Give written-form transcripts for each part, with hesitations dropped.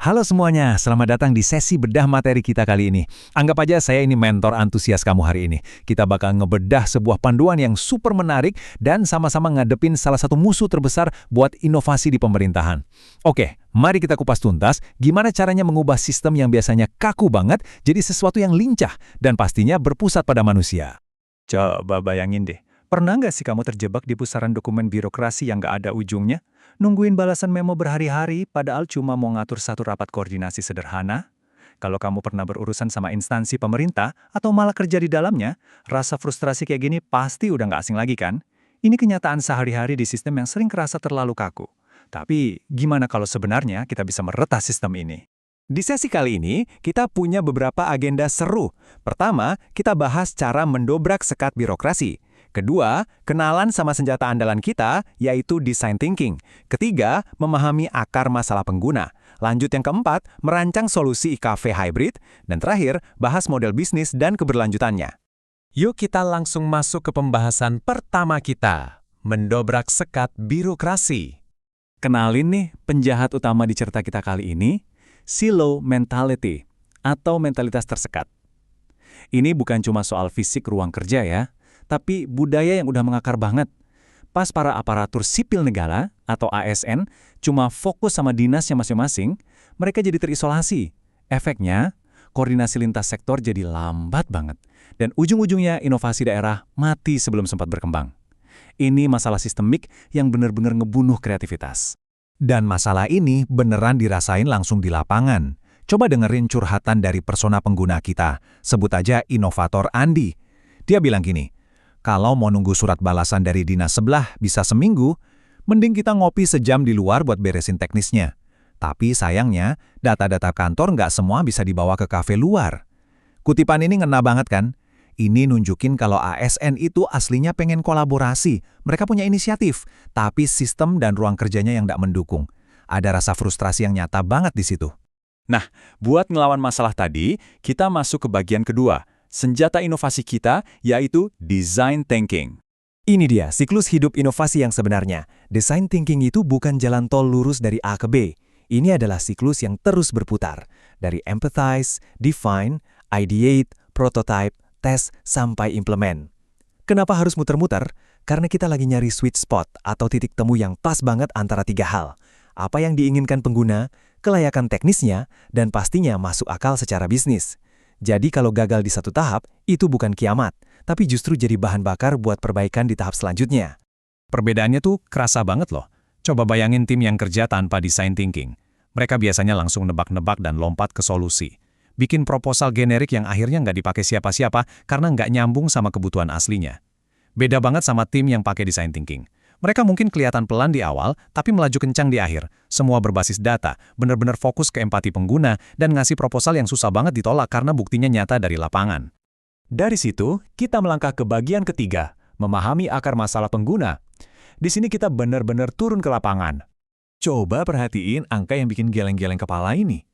Halo semuanya, selamat datang di sesi bedah materi kita kali ini. Anggap aja saya ini mentor antusias kamu hari ini. Kita bakal ngebedah sebuah panduan yang super menarik dan sama-sama ngadepin salah satu musuh terbesar buat inovasi di pemerintahan. Oke, mari kita kupas tuntas gimana caranya mengubah sistem yang biasanya kaku banget jadi sesuatu yang lincah dan pastinya berpusat pada manusia. Coba bayangin deh, pernah nggak sih kamu terjebak di pusaran dokumen birokrasi yang nggak ada ujungnya? Nungguin balasan memo berhari-hari padahal cuma mau ngatur satu rapat koordinasi sederhana? Kalau kamu pernah berurusan sama instansi pemerintah atau malah kerja di dalamnya, rasa frustrasi kayak gini pasti udah nggak asing lagi kan? Ini kenyataan sehari-hari di sistem yang sering kerasa terlalu kaku. Tapi gimana kalau sebenarnya kita bisa meretas sistem ini? Di sesi kali ini, kita punya beberapa agenda seru. Pertama, kita bahas cara mendobrak sekat birokrasi. Kedua, kenalan sama senjata andalan kita, yaitu design thinking. Ketiga, memahami akar masalah pengguna. Lanjut yang keempat, merancang solusi IKV hybrid. Dan terakhir, bahas model bisnis dan keberlanjutannya. Yuk kita langsung masuk ke pembahasan pertama kita, mendobrak sekat birokrasi. Kenalin nih, penjahat utama di cerita kita kali ini, silo mentality, atau mentalitas tersekat. Ini bukan cuma soal fisik ruang kerja ya, tapi budaya yang udah mengakar banget. Pas para aparatur sipil negara atau ASN cuma fokus sama dinasnya masing-masing, mereka jadi terisolasi. Efeknya, koordinasi lintas sektor jadi lambat banget. Dan ujung-ujungnya inovasi daerah mati sebelum sempat berkembang. Ini masalah sistemik yang benar-benar ngebunuh kreativitas. Dan masalah ini beneran dirasain langsung di lapangan. Coba dengerin curhatan dari persona pengguna kita. Sebut aja inovator Andi. Dia bilang gini, kalau mau nunggu surat balasan dari dinas sebelah bisa seminggu, mending kita ngopi sejam di luar buat beresin teknisnya. Tapi sayangnya, data-data kantor nggak semua bisa dibawa ke kafe luar. Kutipan ini ngena banget kan? Ini nunjukin kalau ASN itu aslinya pengen kolaborasi. Mereka punya inisiatif, tapi sistem dan ruang kerjanya yang nggak mendukung. Ada rasa frustrasi yang nyata banget di situ. Nah, buat ngelawan masalah tadi, kita masuk ke bagian kedua. Senjata inovasi kita, yaitu design thinking. Ini dia siklus hidup inovasi yang sebenarnya. Design thinking itu bukan jalan tol lurus dari A ke B. Ini adalah siklus yang terus berputar. Dari empathize, define, ideate, prototype, test, sampai implement. Kenapa harus muter-muter? Karena kita lagi nyari sweet spot atau titik temu yang pas banget antara tiga hal. Apa yang diinginkan pengguna, kelayakan teknisnya, dan pastinya masuk akal secara bisnis. Jadi kalau gagal di satu tahap, itu bukan kiamat, tapi justru jadi bahan bakar buat perbaikan di tahap selanjutnya. Perbedaannya tuh kerasa banget loh. Coba bayangin tim yang kerja tanpa design thinking. Mereka biasanya langsung nebak-nebak dan lompat ke solusi. Bikin proposal generik yang akhirnya nggak dipakai siapa-siapa karena nggak nyambung sama kebutuhan aslinya. Beda banget sama tim yang pakai design thinking. Mereka mungkin kelihatan pelan di awal, tapi melaju kencang di akhir. Semua berbasis data, benar-benar fokus ke empati pengguna, dan ngasih proposal yang susah banget ditolak karena buktinya nyata dari lapangan. Dari situ, kita melangkah ke bagian ketiga, memahami akar masalah pengguna. Di sini kita benar-benar turun ke lapangan. Coba perhatiin angka yang bikin geleng-geleng kepala ini.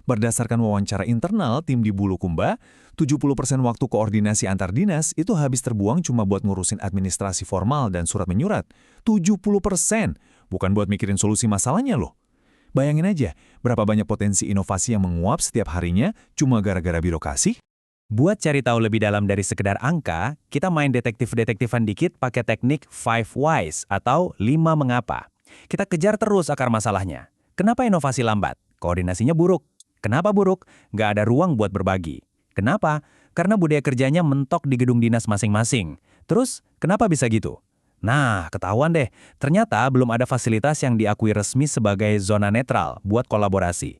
Berdasarkan wawancara internal tim di Bulukumba, 70% waktu koordinasi antar dinas itu habis terbuang cuma buat ngurusin administrasi formal dan surat menyurat. 70%! Bukan buat mikirin solusi masalahnya loh. Bayangin aja, berapa banyak potensi inovasi yang menguap setiap harinya cuma gara-gara birokrasi? Buat cari tahu lebih dalam dari sekedar angka, kita main detektif-detektifan dikit pakai teknik 5 whys atau 5 mengapa. Kita kejar terus akar masalahnya. Kenapa inovasi lambat? Koordinasinya buruk. Kenapa buruk? Nggak ada ruang buat berbagi. Kenapa? Karena budaya kerjanya mentok di gedung dinas masing-masing. Terus, kenapa bisa gitu? Nah, ketahuan deh. Ternyata belum ada fasilitas yang diakui resmi sebagai zona netral buat kolaborasi.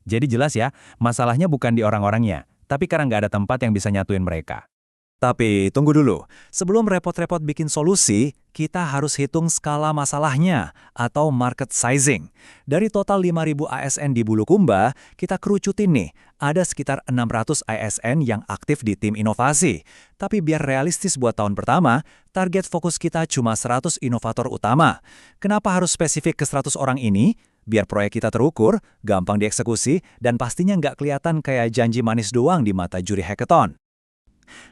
Jadi jelas ya, masalahnya bukan di orang-orangnya, tapi karena nggak ada tempat yang bisa nyatuin mereka. Tapi tunggu dulu, sebelum repot-repot bikin solusi, kita harus hitung skala masalahnya atau market sizing. Dari total 5.000 ASN di Bulukumba, kita kerucutin nih, ada sekitar 600 ASN yang aktif di tim inovasi. Tapi biar realistis buat tahun pertama, target fokus kita cuma 100 inovator utama. Kenapa harus spesifik ke 100 orang ini? Biar proyek kita terukur, gampang dieksekusi, dan pastinya nggak kelihatan kayak janji manis doang di mata juri hackathon.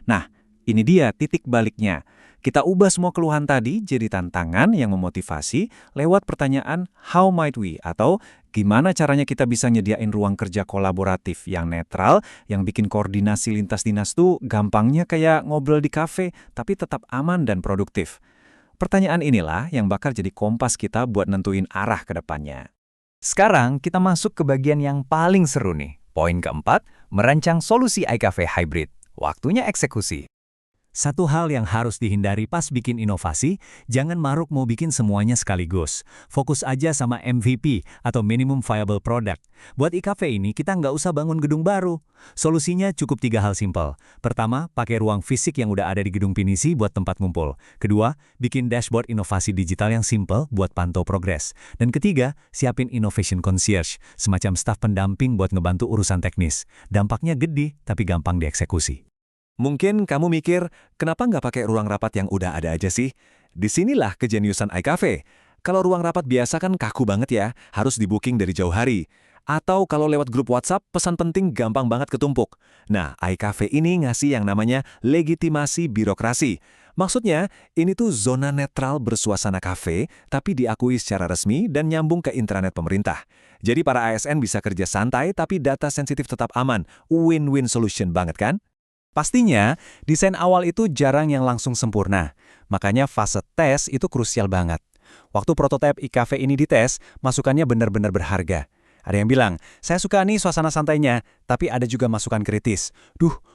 Nah, ini dia titik baliknya. Kita ubah semua keluhan tadi jadi tantangan yang memotivasi lewat pertanyaan how might we atau Gimana caranya kita bisa nyediain ruang kerja kolaboratif yang netral, yang bikin koordinasi lintas dinas tuh gampangnya kayak ngobrol di kafe, tapi tetap aman dan produktif. Pertanyaan inilah yang bakal jadi kompas kita buat nentuin arah ke depannya. Sekarang kita masuk ke bagian yang paling seru nih. Poin keempat, merancang solusi iCafe hybrid. Waktunya eksekusi. Satu hal yang harus dihindari pas bikin inovasi, jangan maruk mau bikin semuanya sekaligus. Fokus aja sama MVP atau Minimum Viable Product. Buat iCafe ini kita nggak usah bangun gedung baru. Solusinya cukup 3 hal simpel. Pertama, pakai ruang fisik yang udah ada di gedung pinisi buat tempat ngumpul. Kedua, bikin dashboard inovasi digital yang simpel buat pantau progres. Dan ketiga, siapin innovation concierge, semacam staf pendamping buat ngebantu urusan teknis. Dampaknya gede, tapi gampang dieksekusi. Mungkin kamu mikir, kenapa nggak pakai ruang rapat yang udah ada aja sih? Disinilah kejeniusan iCafe. Kalau ruang rapat biasa kan kaku banget ya, harus di-booking dari jauh hari. Atau kalau lewat grup WhatsApp, pesan penting gampang banget ketumpuk. Nah, iCafe ini ngasih yang namanya legitimasi birokrasi. Maksudnya, ini tuh zona netral bersuasana kafe, tapi diakui secara resmi dan nyambung ke intranet pemerintah. Jadi para ASN bisa kerja santai, tapi data sensitif tetap aman. Win-win solution banget kan? Pastinya, desain awal itu jarang yang langsung sempurna. Makanya fase tes itu krusial banget. Waktu prototipe iCafe ini dites, masukannya benar-benar berharga. Ada yang bilang, saya suka nih suasana santainya, tapi ada juga masukan kritis.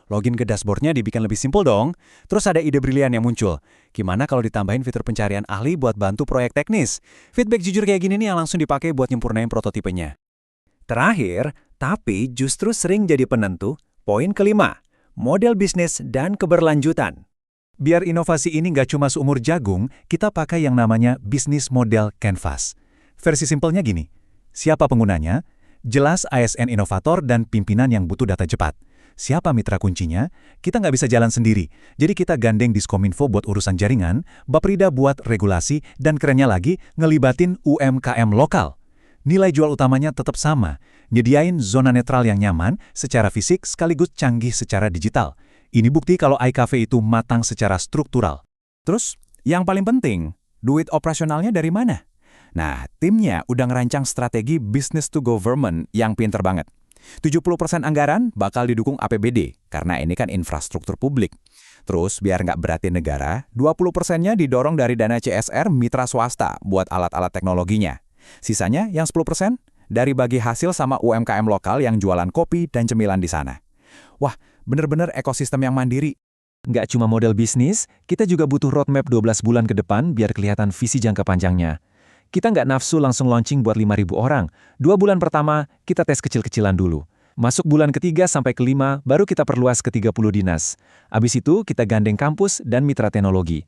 Login ke dashboardnya dibikin lebih simpel dong. Terus ada ide brilian yang muncul. Gimana kalau ditambahin fitur pencarian ahli buat bantu proyek teknis? Feedback jujur kayak gini nih yang langsung dipakai buat nyempurnain prototipenya. Terakhir, tapi justru sering jadi penentu, poin kelima. Model bisnis dan keberlanjutan. Biar inovasi ini nggak cuma seumur jagung, kita pakai yang namanya Business Model Canvas. Versi simpelnya gini, siapa penggunanya, jelas ASN inovator dan pimpinan yang butuh data cepat. Siapa mitra kuncinya, kita nggak bisa jalan sendiri, jadi kita gandeng Diskominfo buat urusan jaringan, Baprida buat regulasi, dan kerennya lagi, ngelibatin UMKM lokal. Nilai jual utamanya tetap sama, nyediain zona netral yang nyaman secara fisik sekaligus canggih secara digital. Ini bukti kalau iCafe itu matang secara struktural. Terus, yang paling penting, duit operasionalnya dari mana? Nah, timnya udah ngerancang strategi business to government yang pinter banget. 70% anggaran bakal didukung APBD, karena ini kan infrastruktur publik. Terus, biar nggak beratin negara, 20%-nya didorong dari dana CSR mitra swasta buat alat-alat teknologinya. Sisanya yang 10% dari bagi hasil sama UMKM lokal yang jualan kopi dan cemilan di sana. Wah, bener-bener ekosistem yang mandiri. Nggak cuma model bisnis, kita juga butuh roadmap 12 bulan ke depan biar kelihatan visi jangka panjangnya. Kita nggak nafsu langsung launching buat 5.000 orang. 2 bulan pertama, kita tes kecil-kecilan dulu. Masuk bulan ketiga sampai kelima, baru kita perluas ke 30 dinas. Abis itu, kita gandeng kampus dan mitra teknologi.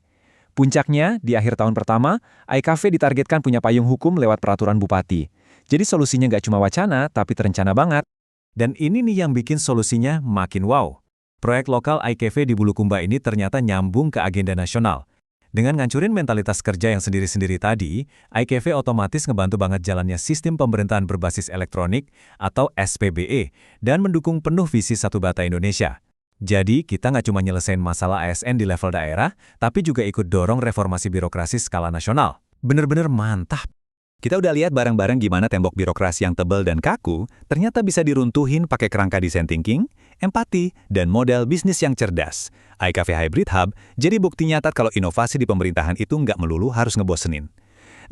Puncaknya, di akhir tahun pertama, iCafe ditargetkan punya payung hukum lewat peraturan bupati. Jadi solusinya nggak cuma wacana, tapi terencana banget. Dan ini nih yang bikin solusinya makin wow. Proyek lokal iCafe di Bulukumba ini ternyata nyambung ke agenda nasional. Dengan ngancurin mentalitas kerja yang sendiri-sendiri tadi, iCafe otomatis ngebantu banget jalannya sistem pemerintahan berbasis elektronik atau SPBE dan mendukung penuh visi Satu Bata Indonesia. Jadi, kita nggak cuma nyelesain masalah ASN di level daerah, tapi juga ikut dorong reformasi birokrasi skala nasional. Bener-bener mantap. Kita udah lihat bareng-bareng gimana tembok birokrasi yang tebal dan kaku ternyata bisa diruntuhin pakai kerangka design thinking, empati, dan model bisnis yang cerdas. iCafe Hybrid Hub jadi bukti nyata kalau inovasi di pemerintahan itu nggak melulu harus ngebosenin.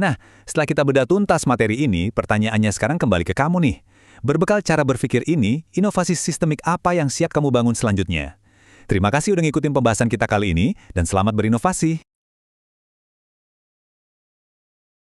Nah, setelah kita bedah tuntas materi ini, pertanyaannya sekarang kembali ke kamu nih. Berbekal cara berpikir ini, inovasi sistemik apa yang siap kamu bangun selanjutnya? Terima kasih udah ngikutin pembahasan kita kali ini, dan selamat berinovasi!